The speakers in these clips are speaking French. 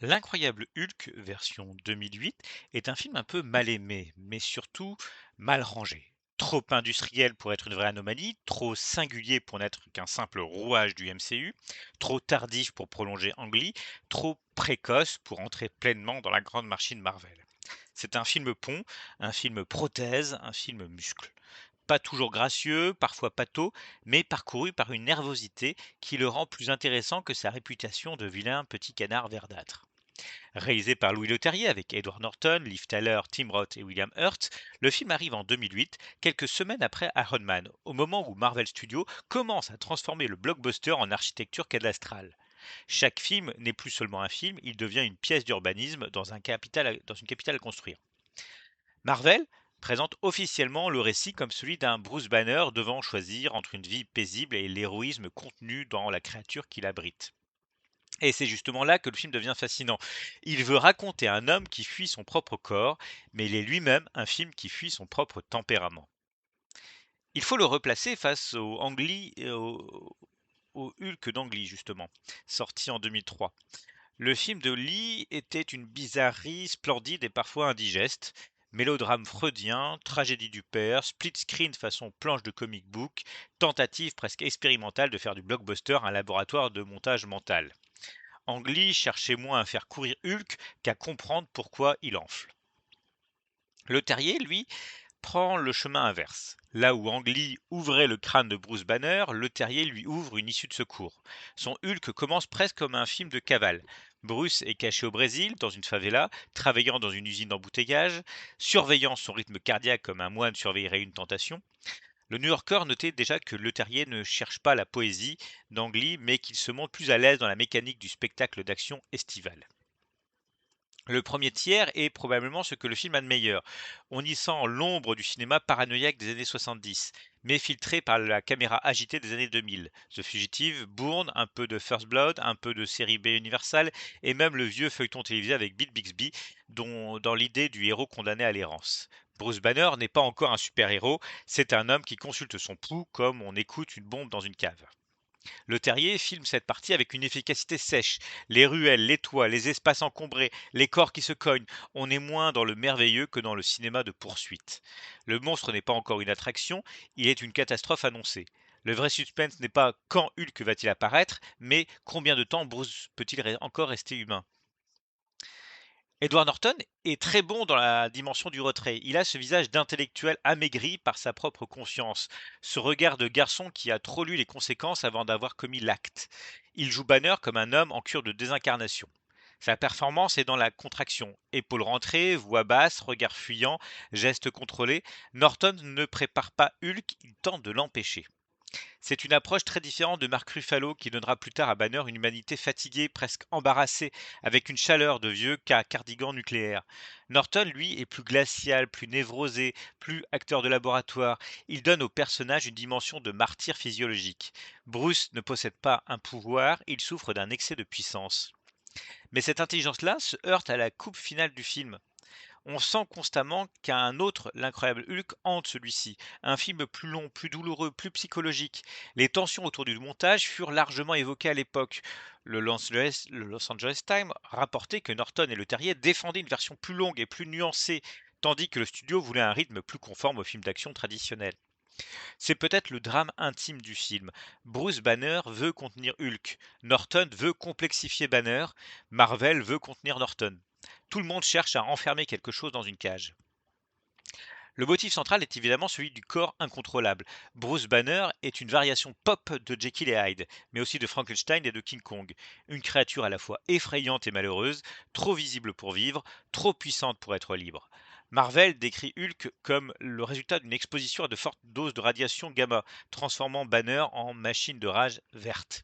L'incroyable Hulk, version 2008, est un film un peu mal aimé, mais surtout mal rangé. Trop industriel pour être une vraie anomalie, trop singulier pour n'être qu'un simple rouage du MCU, trop tardif pour prolonger Ang Lee, trop précoce pour entrer pleinement dans la grande machine Marvel. C'est un film pont, un film prothèse, un film muscle. Pas toujours gracieux, parfois pâteau, mais parcouru par une nervosité qui le rend plus intéressant que sa réputation de vilain petit canard verdâtre. Réalisé par Louis Leterrier avec Edward Norton, Liv Tyler, Tim Roth et William Hurt, le film arrive en 2008, quelques semaines après Iron Man, au moment où Marvel Studios commence à transformer le blockbuster en architecture cadastrale. Chaque film n'est plus seulement un film, il devient une pièce d'urbanisme dans une capitale à construire. Marvel présente officiellement le récit comme celui d'un Bruce Banner devant choisir entre une vie paisible et l'héroïsme contenu dans la créature qu'il abrite. Et c'est justement là que le film devient fascinant. Il veut raconter un homme qui fuit son propre corps, mais il est lui-même un film qui fuit son propre tempérament. Il faut le replacer face au Ang Lee et au Hulk d'Ang Lee, justement, sorti en 2003. Le film de Lee était une bizarrerie splendide et parfois indigeste. Mélodrame freudien, tragédie du père, split screen façon planche de comic book, tentative presque expérimentale de faire du blockbuster un laboratoire de montage mental. Ang Lee cherchait moins à faire courir Hulk qu'à comprendre pourquoi il enfle. Le terrier, lui, prend le chemin inverse. Là où Ang Lee ouvrait le crâne de Bruce Banner, le terrier lui ouvre une issue de secours. Son Hulk commence presque comme un film de cavale. Bruce est caché au Brésil, dans une favela, travaillant dans une usine d'embouteillage, surveillant son rythme cardiaque comme un moine surveillerait une tentation. Le New Yorker notait déjà que Leterrier ne cherche pas la poésie d'Ang Lee, mais qu'il se montre plus à l'aise dans la mécanique du spectacle d'action estival. Le premier tiers est probablement ce que le film a de meilleur. On y sent l'ombre du cinéma paranoïaque des années 70, mais filtré par la caméra agitée des années 2000. The Fugitive, Bourne, un peu de First Blood, un peu de série B Universal, et même le vieux feuilleton télévisé avec Bill Bixby, dans l'idée du héros condamné à l'errance. Bruce Banner n'est pas encore un super-héros, c'est un homme qui consulte son pouls comme on écoute une bombe dans une cave. Le Terrier filme cette partie avec une efficacité sèche. Les ruelles, les toits, les espaces encombrés, les corps qui se cognent. On est moins dans le merveilleux que dans le cinéma de poursuite. Le monstre n'est pas encore une attraction, il est une catastrophe annoncée. Le vrai suspense n'est pas quand Hulk va-t-il apparaître, mais combien de temps Bruce peut-il encore rester humain. Edward Norton est très bon dans la dimension du retrait. Il a ce visage d'intellectuel amaigri par sa propre conscience, ce regard de garçon qui a trop lu les conséquences avant d'avoir commis l'acte. Il joue Banner comme un homme en cure de désincarnation. Sa performance est dans la contraction. Épaules rentrées, voix basse, regard fuyant, gestes contrôlés. Norton ne prépare pas Hulk, il tente de l'empêcher. C'est une approche très différente de Mark Ruffalo qui donnera plus tard à Banner une humanité fatiguée, presque embarrassée, avec une chaleur de vieux cardigan nucléaire. Norton, lui, est plus glacial, plus névrosé, plus acteur de laboratoire. Il donne au personnage une dimension de martyr physiologique. Bruce ne possède pas un pouvoir, il souffre d'un excès de puissance. Mais cette intelligence-là se heurte à la coupe finale du film. On sent constamment qu'un autre, l'incroyable Hulk, hante celui-ci. Un film plus long, plus douloureux, plus psychologique. Les tensions autour du montage furent largement évoquées à l'époque. Le Los Angeles Times rapportait que Norton et Le Terrier défendaient une version plus longue et plus nuancée, tandis que le studio voulait un rythme plus conforme au film d'action traditionnel. C'est peut-être le drame intime du film. Bruce Banner veut contenir Hulk. Norton veut complexifier Banner. Marvel veut contenir Norton. Tout le monde cherche à enfermer quelque chose dans une cage. Le motif central est évidemment celui du corps incontrôlable. Bruce Banner est une variation pop de Jekyll et Hyde, mais aussi de Frankenstein et de King Kong. Une créature à la fois effrayante et malheureuse, trop visible pour vivre, trop puissante pour être libre. Marvel décrit Hulk comme le résultat d'une exposition à de fortes doses de radiation gamma, transformant Banner en machine de rage verte.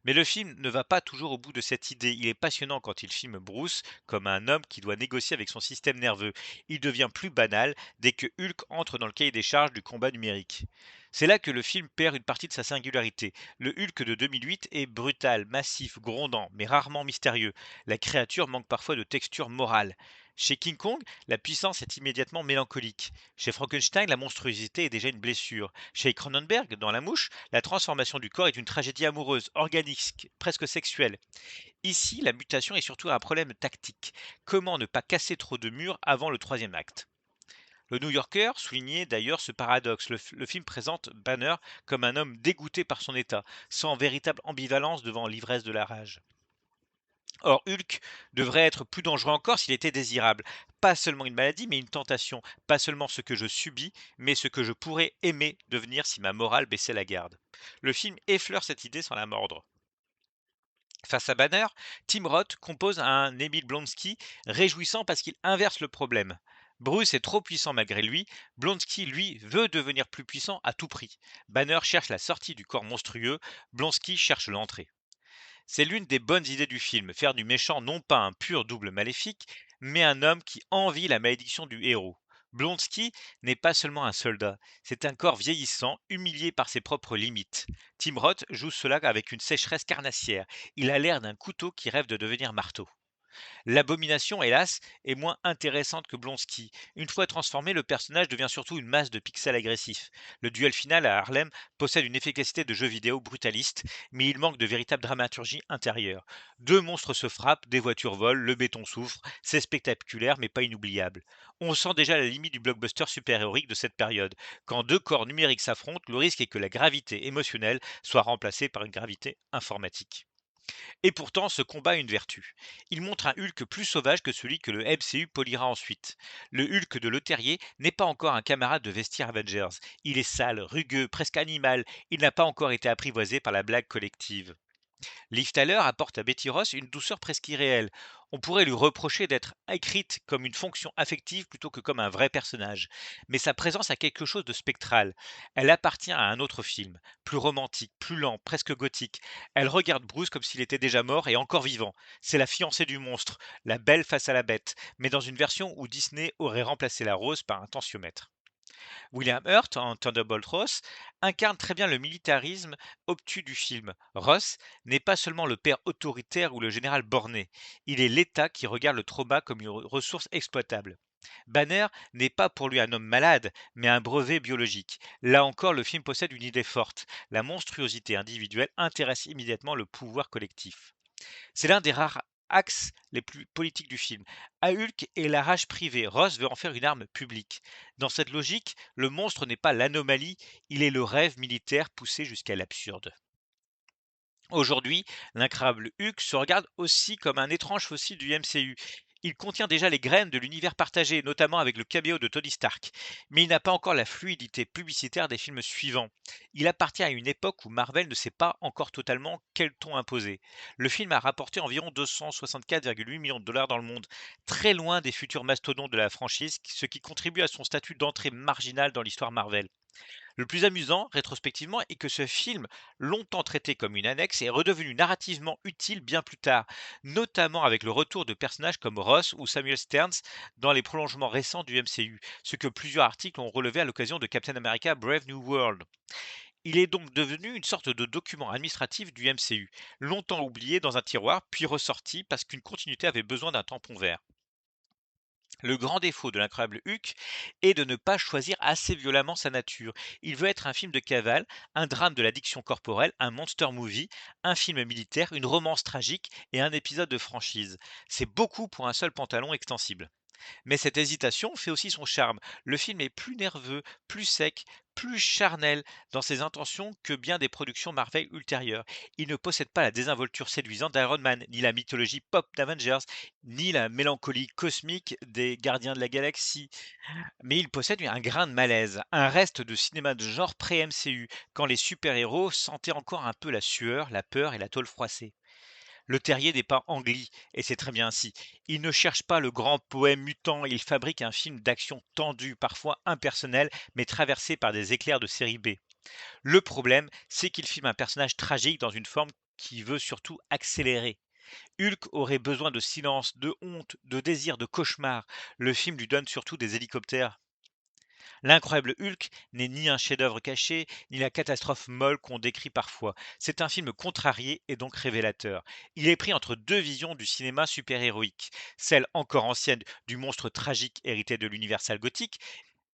Mais le film ne va pas toujours au bout de cette idée. Il est passionnant quand il filme Bruce comme un homme qui doit négocier avec son système nerveux. Il devient plus banal dès que Hulk entre dans le cahier des charges du combat numérique. C'est là que le film perd une partie de sa singularité. Le Hulk de 2008 est brutal, massif, grondant, mais rarement mystérieux. La créature manque parfois de texture morale. Chez King Kong, la puissance est immédiatement mélancolique. Chez Frankenstein, la monstruosité est déjà une blessure. Chez Cronenberg, dans La Mouche, la transformation du corps est une tragédie amoureuse, organique, presque sexuelle. Ici, la mutation est surtout un problème tactique. Comment ne pas casser trop de murs avant le troisième acte? Le New Yorker soulignait d'ailleurs ce paradoxe. Le film présente Banner comme un homme dégoûté par son état, sans véritable ambivalence devant l'ivresse de la rage. Or, Hulk devrait être plus dangereux encore s'il était désirable. Pas seulement une maladie, mais une tentation. Pas seulement ce que je subis, mais ce que je pourrais aimer devenir si ma morale baissait la garde. Le film effleure cette idée sans la mordre. Face à Banner, Tim Roth compose un Emile Blonsky réjouissant parce qu'il inverse le problème. Bruce est trop puissant malgré lui, Blonsky, lui, veut devenir plus puissant à tout prix. Banner cherche la sortie du corps monstrueux, Blonsky cherche l'entrée. C'est l'une des bonnes idées du film, faire du méchant non pas un pur double maléfique, mais un homme qui envie la malédiction du héros. Blonsky n'est pas seulement un soldat, c'est un corps vieillissant, humilié par ses propres limites. Tim Roth joue cela avec une sécheresse carnassière. Il a l'air d'un couteau qui rêve de devenir marteau. L'abomination, hélas, est moins intéressante que Blonsky. Une fois transformé, le personnage devient surtout une masse de pixels agressifs. Le duel final à Harlem possède une efficacité de jeu vidéo brutaliste, mais il manque de véritable dramaturgie intérieure. Deux monstres se frappent, des voitures volent, le béton souffre, c'est spectaculaire mais pas inoubliable. On sent déjà la limite du blockbuster super-héroïque de cette période. Quand deux corps numériques s'affrontent, le risque est que la gravité émotionnelle soit remplacée par une gravité informatique. Et pourtant, ce combat a une vertu. Il montre un Hulk plus sauvage que celui que le MCU polira ensuite. Le Hulk de Leterrier n'est pas encore un camarade de vestiaire Avengers. Il est sale, rugueux, presque animal. Il n'a pas encore été apprivoisé par la blague collective. Liv Tyler apporte à Betty Ross une douceur presque irréelle. On pourrait lui reprocher d'être écrite comme une fonction affective plutôt que comme un vrai personnage. Mais sa présence a quelque chose de spectral. Elle appartient à un autre film, plus romantique, plus lent, presque gothique. Elle regarde Bruce comme s'il était déjà mort et encore vivant. C'est la fiancée du monstre, la belle face à la bête, mais dans une version où Disney aurait remplacé la rose par un tensiomètre. William Hurt, en Thunderbolt Ross, incarne très bien le militarisme obtus du film. Ross n'est pas seulement le père autoritaire ou le général borné, il est l'État qui regarde le trauma comme une ressource exploitable. Banner n'est pas pour lui un homme malade, mais un brevet biologique. Là encore, le film possède une idée forte. La monstruosité individuelle intéresse immédiatement le pouvoir collectif. C'est l'un des rares axes les plus politiques du film. À Hulk et la rage privée, Ross veut en faire une arme publique. Dans cette logique, le monstre n'est pas l'anomalie, il est le rêve militaire poussé jusqu'à l'absurde. Aujourd'hui, l'incroyable Hulk se regarde aussi comme un étrange fossile du MCU. Il contient déjà les graines de l'univers partagé, notamment avec le caméo de Tony Stark, mais il n'a pas encore la fluidité publicitaire des films suivants. Il appartient à une époque où Marvel ne sait pas encore totalement quel ton imposer. Le film a rapporté environ 264,8 millions de dollars dans le monde, très loin des futurs mastodontes de la franchise, ce qui contribue à son statut d'entrée marginale dans l'histoire Marvel. Le plus amusant, rétrospectivement, est que ce film, longtemps traité comme une annexe, est redevenu narrativement utile bien plus tard, notamment avec le retour de personnages comme Ross ou Samuel Stearns dans les prolongements récents du MCU, ce que plusieurs articles ont relevé à l'occasion de Captain America Brave New World. Il est donc devenu une sorte de document administratif du MCU, longtemps oublié dans un tiroir, puis ressorti parce qu'une continuité avait besoin d'un tampon vert. Le grand défaut de l'incroyable Hulk est de ne pas choisir assez violemment sa nature. Il veut être un film de cavale, un drame de l'addiction corporelle, un monster movie, un film militaire, une romance tragique et un épisode de franchise. C'est beaucoup pour un seul pantalon extensible. Mais cette hésitation fait aussi son charme. Le film est plus nerveux, plus sec, plus charnel dans ses intentions que bien des productions Marvel ultérieures. Il ne possède pas la désinvolture séduisante d'Iron Man, ni la mythologie pop d'Avengers, ni la mélancolie cosmique des Gardiens de la Galaxie. Mais il possède un grain de malaise, un reste de cinéma de genre pré-MCU, quand les super-héros sentaient encore un peu la sueur, la peur et la tôle froissée. Le Terrier n'est pas Ang et c'est très bien ainsi. Il ne cherche pas le grand poème mutant, il fabrique un film d'action tendu, parfois impersonnel, mais traversé par des éclairs de série B. Le problème, c'est qu'il filme un personnage tragique dans une forme qui veut surtout accélérer. Hulk aurait besoin de silence, de honte, de désir, de cauchemar. Le film lui donne surtout des hélicoptères. L'incroyable Hulk n'est ni un chef-d'œuvre caché, ni la catastrophe molle qu'on décrit parfois. C'est un film contrarié et donc révélateur. Il est pris entre deux visions du cinéma super-héroïque, celle encore ancienne du monstre tragique hérité de l'Universal gothique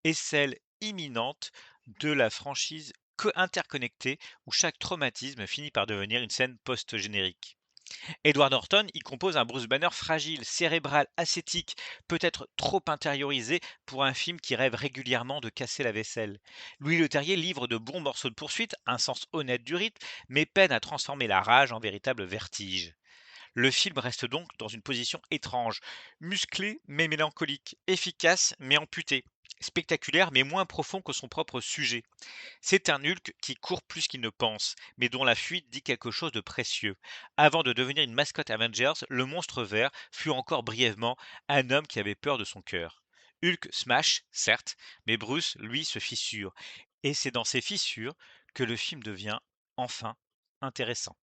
et celle imminente de la franchise interconnectée où chaque traumatisme finit par devenir une scène post-générique. Edward Norton y compose un Bruce Banner fragile, cérébral, ascétique, peut-être trop intériorisé pour un film qui rêve régulièrement de casser la vaisselle. Louis Leterrier livre de bons morceaux de poursuite, un sens honnête du rythme, mais peine à transformer la rage en véritable vertige. Le film reste donc dans une position étrange, musclé mais mélancolique, efficace mais amputé, spectaculaire mais moins profond que son propre sujet. C'est un Hulk qui court plus qu'il ne pense, mais dont la fuite dit quelque chose de précieux. Avant de devenir une mascotte Avengers, le monstre vert fut encore brièvement un homme qui avait peur de son cœur. Hulk smash, certes, mais Bruce, lui, se fissure. Et c'est dans ces fissures que le film devient enfin intéressant.